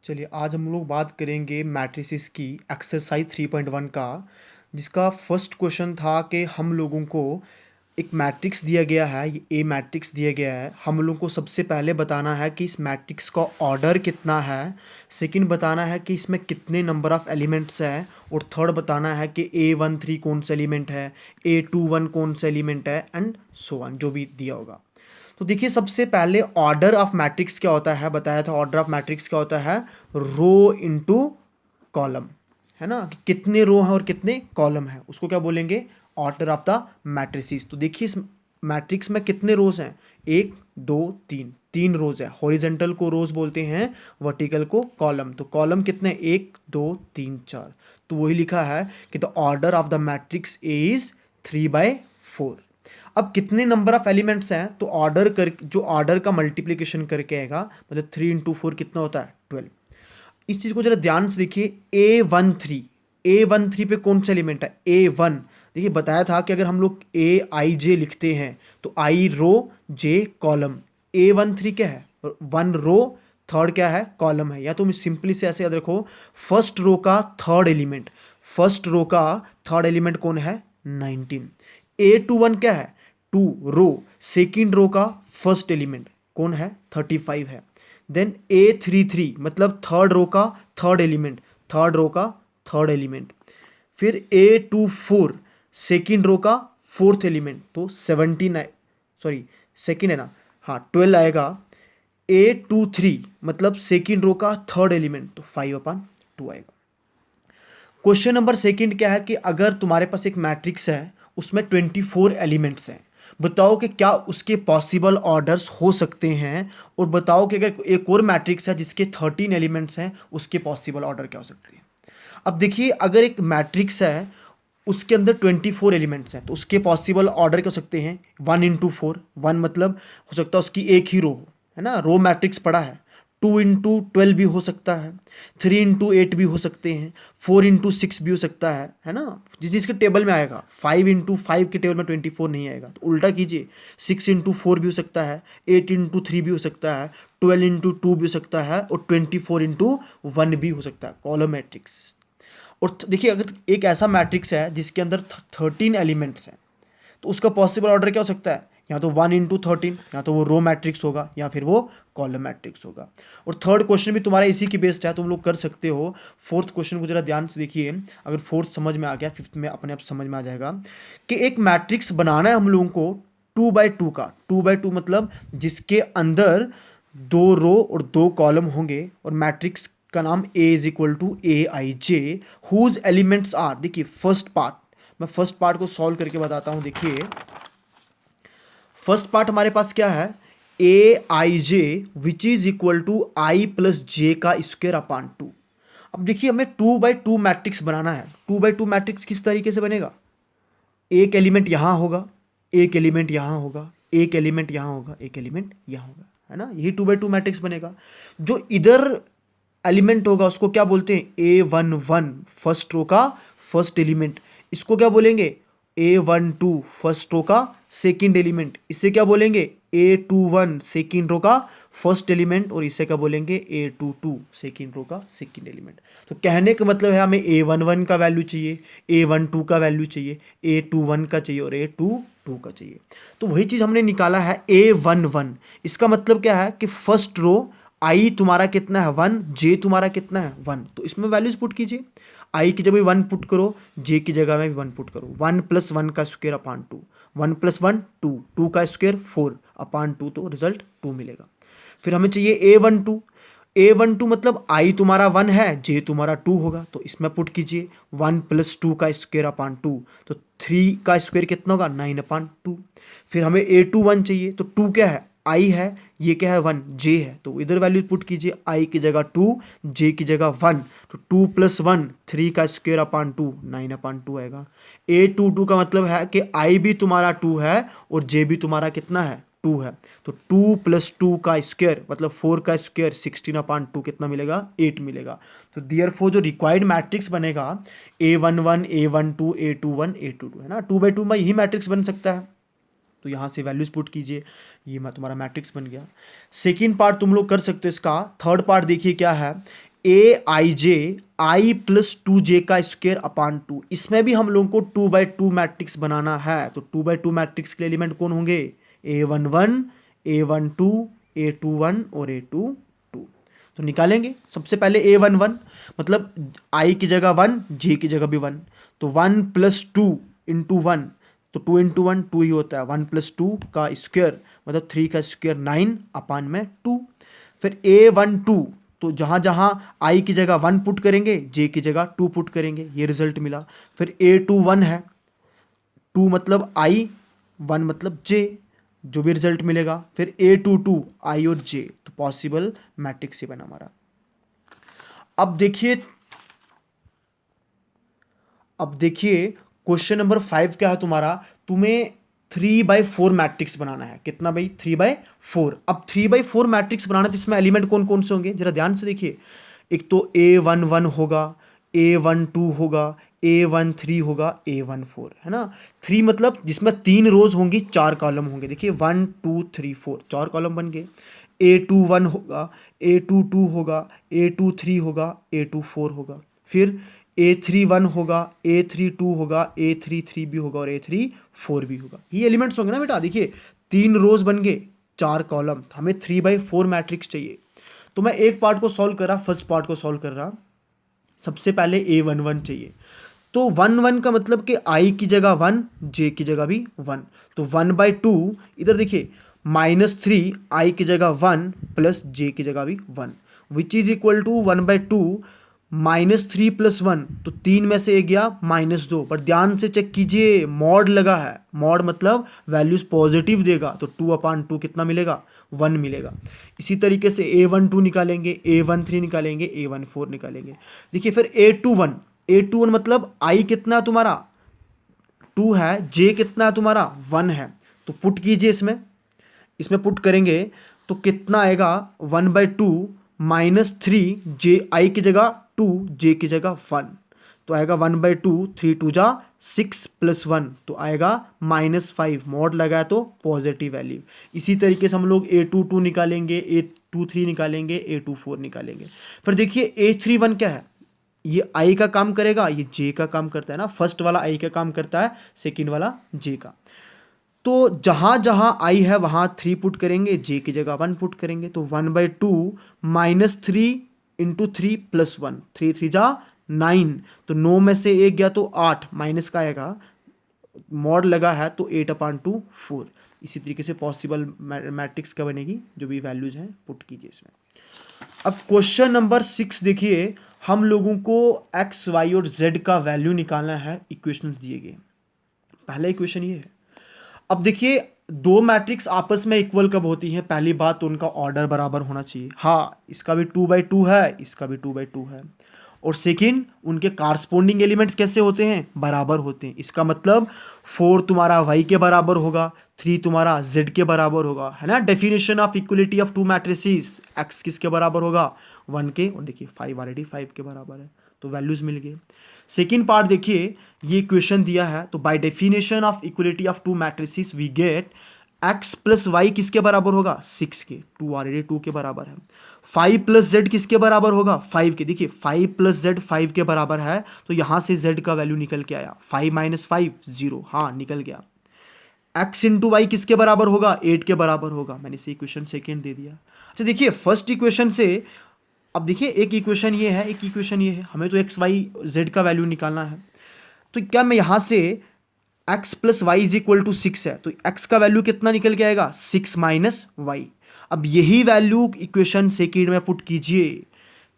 चलिए आज हम लोग बात करेंगे मैट्रिसेस की एक्सरसाइज 3.1 का, जिसका फर्स्ट क्वेश्चन था कि हम लोगों को एक मैट्रिक्स दिया गया है, ये ए मैट्रिक्स दिया गया है। हम लोगों को सबसे पहले बताना है कि इस मैट्रिक्स का ऑर्डर कितना है, सेकंड बताना है कि इसमें कितने नंबर ऑफ एलिमेंट्स हैं, और थर्ड बताना है कि A13 कौन सा एलिमेंट है, A21 कौन सा एलिमेंट है, एंड सो ऑन जो भी दिया होगा। तो देखिए सबसे पहले ऑर्डर ऑफ मैट्रिक्स क्या होता है, बताया था ऑर्डर ऑफ मैट्रिक्स क्या होता है, रो इनटू कॉलम, है ना, कि कितने रो हैं और कितने कॉलम हैं, उसको क्या बोलेंगे, ऑर्डर ऑफ द मैट्रिसेस। तो देखिए इस मैट्रिक्स में कितने रोज हैं, एक दो तीन, तीन रोज है। हॉरिजेंटल को रोज बोलते हैं, वर्टिकल को कॉलम। तो कॉलम कितने, एक दो तीन चार। तो वही लिखा है कि the order of the matrix is 3/4। अब कितने नंबर ऑफ एलिमेंट्स हैं, तो ऑर्डर कर जो ऑर्डर का मल्टीप्लिकेशन करके आएगा, मतलब 3 × 4 कितना होता है, 12। इस चीज को जरा ध्यान से देखिए, A13 पे कौन सा एलिमेंट है, A1। देखिए बताया था कि अगर हम लोग AIJ लिखते हैं तो I row J column. A13 क्या है, 1 रो, थर्ड क्या है, कॉलम है। या तुम सिंपली से ऐसे याद रखो, फर्स्ट रो का थर्ड एलिमेंट, फर्स्ट रो का थर्ड एलिमेंट कौन है, 19। A21 क्या है, 2 रो, सेकेंड रो का फर्स्ट एलिमेंट कौन है, 35 है। देन A33 मतलब थर्ड रो का थर्ड एलिमेंट, थर्ड रो का थर्ड एलिमेंट। फिर A24 सेकेंड रो का फोर्थ एलिमेंट, तो 17 है, सॉरी सेकेंड है ना, हाँ 12 आएगा। A23 मतलब सेकेंड रो का थर्ड एलिमेंट, तो 5/2 आएगा। क्वेश्चन नंबर सेकंड क्या है कि अगर तुम्हारे पास एक मैट्रिक्स है, उसमें 24 एलिमेंट्स हैं, बताओ कि क्या उसके पॉसिबल ऑर्डर्स हो सकते हैं, और बताओ कि अगर एक और मैट्रिक्स है जिसके 13 एलिमेंट्स हैं, उसके पॉसिबल ऑर्डर क्या हो सकते हैं। अब देखिए अगर एक मैट्रिक्स है, उसके अंदर 24 एलिमेंट्स हैं, तो उसके पॉसिबल ऑर्डर क्या हो सकते हैं, 1 × 4, 1 मतलब हो सकता है उसकी एक ही रो हो, है ना, रो मैट्रिक्स पड़ा है। 2 × 12 भी हो सकता है, 3 × 8 भी हो सकते हैं, 4 × 6 भी हो सकता है ना, जिसके टेबल में आएगा। 5 × 5 के टेबल में 24 नहीं आएगा, तो उल्टा कीजिए, 6 × 4 भी हो सकता है, 8 × 3 भी हो सकता है, 12 × 2 भी हो सकता है, और 24 × 1 भी हो सकता है, कॉलम मैट्रिक्स। और देखिए अगर एक ऐसा मैट्रिक्स है जिसके अंदर 13 एलिमेंट्स हैं, तो उसका पॉसिबल ऑर्डर क्या हो सकता है, या तो 1 × 13, या तो वो रो मैट्रिक्स होगा, या फिर वो कॉलम मैट्रिक्स होगा। और थर्ड क्वेश्चन भी तुम्हारा इसी की बेस्ड है, तुम लोग कर सकते हो। फोर्थ क्वेश्चन को जरा ध्यान से देखिए, अगर फोर्थ समझ में आ गया, फिफ्थ में अपने आप समझ में आ जाएगा कि एक मैट्रिक्स बनाना है हम लोगों को 2/2 का। 2/2 मतलब जिसके अंदर 2 रो और 2 कॉलम होंगे, और मैट्रिक्स का नाम A = AIJ, whose elements are. देखिए फर्स्ट पार्ट, मैं फर्स्ट पार्ट को सॉल्व करके बताता हूं। देखिए फर्स्ट पार्ट हमारे पास क्या है, AIJ which is equal to I + J का स्क्वायर अपान 2। अब देखिए हमें 2/2 मैट्रिक्स बनाना है। 2/2 मैट्रिक्स किस तरीके से बनेगा, एक एलिमेंट यहां होगा, एक एलिमेंट यहां होगा, एक एलिमेंट यहां होगा, एक एलिमेंट यहां होगा, है ना, यही 2/2 मैट्रिक्स बनेगा। जो इधर एलिमेंट होगा उसको क्या बोलते हैं, A11 फर्स्ट रो का फर्स्ट एलिमेंट। इसको क्या बोलेंगे, A12 फर्स्ट रो का सेकंड एलिमेंट। इसे क्या बोलेंगे, A21 सेकंड रो का फर्स्ट एलिमेंट। और इसे क्या बोलेंगे, A22 सेकंड रो का सेकंड एलिमेंट। तो कहने का मतलब है हमें A11 का वैल्यू चाहिए, A12 का वैल्यू चाहिए, A21 का चाहिए, और A22 का चाहिए। तो वही चीज़ हमने निकाला है, A11। इसका मतलब क्या है कि फर्स्ट रो आई तुम्हारा कितना है, 1, जे तुम्हारा कितना है, 1। तो इसमें वैल्यूज पुट कीजिए, आई की जगह 1 पुट करो, जे की जगह में भी 1 पुट करो। 1 + 1 का स्क्वायर अपान 2, 1 + 1 2, 2 का स्क्वायर 4 अपान 2, तो रिजल्ट 2 मिलेगा। फिर हमें चाहिए A12। A12 मतलब आई तुम्हारा 1 है, जे तुम्हारा 2 होगा, तो इसमें पुट कीजिए 1 + 2 का स्क्वायर अपान 2, तो 3 का स्क्वायर कितना होगा, 9/2। फिर हमें A21 चाहिए, तो 2 क्या है, आई है, ये क्या है, 1 जे है, तो इधर वैल्यू पुट कीजिए, आई की जगह 2, जे की जगह 1, तो 2 + 1 3 का स्क्वायर अपान 2, 9/2 आएगा। A22 का मतलब है कि आई भी तुम्हारा 2 है, और जे भी तुम्हारा कितना है, 2 है। तो 2 + 2 का स्क्वायर मतलब 4 का स्क्वायर, 16/2 कितना मिलेगा, 8 मिलेगा। तो देयरफॉर जो रिक्वायर्ड मैट्रिक्स बनेगा, A11 A12 A21 A22, है ना, 2/2 में यही मैट्रिक्स बन सकता है। तो यहाँ से वैल्यूज पुट कीजिए, ये मैं तुम्हारा मैट्रिक्स बन गया। सेकेंड पार्ट तुम लोग कर सकते हो इसका। थर्ड पार्ट देखिए क्या है, ए आई जे आई प्लस टू जे का स्क्वायर अपान टू, इसमें भी हम लोगों को 2/2 मैट्रिक्स बनाना है। तो 2/2 मैट्रिक्स के एलिमेंट कौन होंगे? A11, A12, A21 और A22। तो निकालेंगे सबसे पहले A11, मतलब आई की जगह 1, जे की जगह भी 1, तो 1 + 2 × 1, तो 2 × 1 2 ही होता है। 1 + 2 का स्क्वायर मतलब 3 का स्क्वायर 9 अपान में 2। फिर A12, तो जहाँ जहाँ आई की जगह 1 पुट करेंगे, जे की जगह 2 पुट करेंगे, ये रिजल्ट मिला। फिर A21 है, 2 मतलब आई, 1 मतलब जे, जो भी रिजल्ट मिलेगा। फिर A22 आई और जे, तो पॉसिबल मैट्रिक्स ही बना हमारा। अब देखिए क्वेश्चन नंबर 5 क्या है तुम्हारा, तुम्हें 3/4 मैट्रिक्स बनाना है। कितना भाई? 3/4। अब 3/4 मैट्रिक्स बनाना तो इसमें एलिमेंट कौन कौन से होंगे, जरा ध्यान से देखिए। एक तो A11 होगा, A12 होगा, A13 होगा, A14, है ना। 3 मतलब जिसमें 3 रोज होंगी, 4 कॉलम होंगे। देखिए 1 2 3 4, 4 कॉलम बन गए। A21 होगा, A22 होगा, A23 होगा, A24 होगा। फिर A31 होगा, A32 होगा, A33 भी होगा और A34 भी होगा। ये एलिमेंट्स होंगे ना बेटा। देखिए 3 रोज बन गए, 4 कॉलम, तो हमें 3/4 मैट्रिक्स चाहिए। तो मैं एक पार्ट को सॉल्व कर रहा, फर्स्ट पार्ट को सॉल्व कर रहा। सबसे पहले A11 चाहिए। तो 1 1 का मतलब कि आई की जगह 1, जे की जगह भी 1, तो 1/2। इधर देखिए -3 आई की जगह 1 प्लस जे की जगह भी 1, विच इज इक्वल टू 1/2 -3 + 1, तो 3 में से एक गया -2। पर ध्यान से चेक कीजिए, मॉड लगा है। मॉड मतलब वैल्यूज पॉजिटिव देगा, तो 2/2 कितना मिलेगा? 1 मिलेगा। इसी तरीके से A12 निकालेंगे, A13 निकालेंगे, A14 निकालेंगे। देखिए फिर A21 मतलब आई कितना है तुम्हारा? 2 है, जे कितना है तुम्हारा? 1 है। तो पुट कीजिए, इसमें पुट करेंगे तो कितना आएगा? 1/2 -3, जे आई की जगह 2, जे की जगह 1, तो आएगा 1/2, 3 2 जा 6 + 1, तो आएगा -5। मॉड लगाया तो पॉजिटिव वैल्यू। इसी तरीके से हम लोग A22 निकालेंगे, A23 निकालेंगे, A24 निकालेंगे। फिर देखिए A31 क्या है? ये आई का काम करेगा, ये जे का काम करता है ना। फर्स्ट वाला आई का काम करता है, सेकंड वाला जे का। तो जहां जहां आई है वहां 3 पुट करेंगे, जे की जगह 1 पुट करेंगे, तो 1/2 -3 × 3 + 1, 3 3 जा 9, तो 9 में से एक गया तो 8, माइनस का आएगा, मॉड लगा है तो 8/2 4। इसी तरीके से पॉसिबल मैट्रिक्स का बनेगी, जो भी वैल्यूज हैं पुट कीजिए इसमें। अब क्वेश्चन नंबर 6 देखिए, हम लोगों को x, y और z का वैल्यू निकालना है। इक्वेशन दिए गए, पहला इक्वेशन ये है। अब देखिए दो मैट्रिक्स आपस में इक्वल कब होती हैं? पहली बात तो उनका ऑर्डर बराबर होना चाहिए। हाँ, इसका भी 2/2 है, इसका भी 2/2 है। और सेकंड, उनके कारस्पोंडिंग एलिमेंट्स कैसे होते हैं? बराबर होते हैं। इसका मतलब 4 तुम्हारा y के बराबर होगा, 3 तुम्हारा z के बराबर होगा, है ना। Definition of equality of two matrices, x किसके बराबर होगा? 1 के, और देखिए 5 ऑलरेडी 5 के बराबर है, तो वैल्यूज मिल गए। सेकेंड पार्ट देखिए, ये इक्वेशन दिया है, तो by definition of equality of two matrices we get x + y किसके बराबर होगा? 6 के, 2 ऑलरेडी 2 के बराबर है। 5 + z किसके बराबर होगा? 5 के। देखिए 5 + z 5 के बराबर है, तो यहां से z का वैल्यू निकल के आया 5 - 5 0, हाँ निकल गया। x × y किसके बराबर होगा? 8 के बराबर होगा। मैंने इसे इक्वेशन सेकेंड दे दिया। अच्छा देखिए फर्स्ट इक्वेशन से, अब देखिए एक इक्वेशन ये है, एक इक्वेशन ये है, हमें तो x y z का वैल्यू निकालना है। तो क्या मैं यहां से x + y = 6 है, तो x का वैल्यू कितना निकल के आएगा? 6 - y। अब यही वैल्यू इक्वेशन सेकेंड में पुट कीजिए,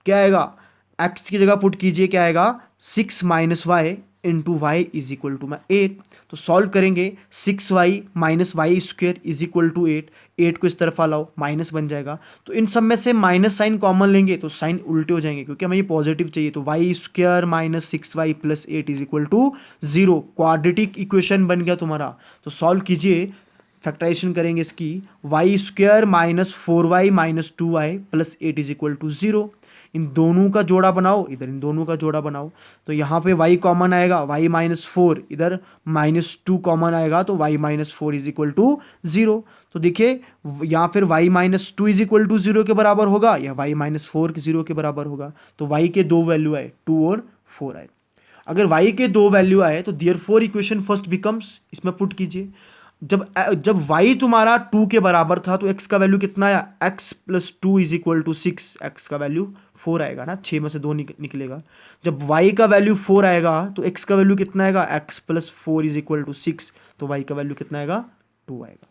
क्या आएगा? x की जगह पुट कीजिए, क्या आएगा? 6 - y × y = 8। तो सॉल्व करेंगे, 6y - y² = 8, 8 को इस तरफ लाओ, माइनस बन जाएगा। तो इन सब में से माइनस साइन कॉमन लेंगे तो साइन उल्टे हो जाएंगे, क्योंकि हमें ये पॉजिटिव चाहिए। तो y² - 6y + 8 = 0, क्वाड्रेटिक इक्वेशन बन गया तुम्हारा। तो सॉल्व कीजिए, फैक्टराइजेशन करेंगे इसकी, Y square minus 4y minus 2y plus 8 is equal to 0। इन दोनों का जोड़ा बनाओ, इधर इन दोनों का जोड़ा बनाओ, तो यहाँ पे y कॉमन आएगा, y माइनस 4, इधर माइनस 2 कॉमन आएगा, तो y minus 4 is equal to 0। तो देखिए यहाँ फिर y minus 2 is equal to 0 के बराबर होगा, या y माइनस 4 0 के बराबर होगा। तो y के दो वैल्यू आए, 2 और 4 आए। अगर y के दो वैल्यू आए तो देयरफॉर इक्वेशन फर्स्ट बिकम्स, इसमें पुट कीजिए, जब y तुम्हारा 2 के बराबर था तो x का वैल्यू कितना आया, x plus 2 is equal to 6, x का वैल्यू 4 आएगा ना, 6 में से 2 निकलेगा। जब y का वैल्यू 4 आएगा तो x का वैल्यू कितना आएगा, x plus 4 is equal to 6, तो y का वैल्यू कितना आएगा, 2 आएगा।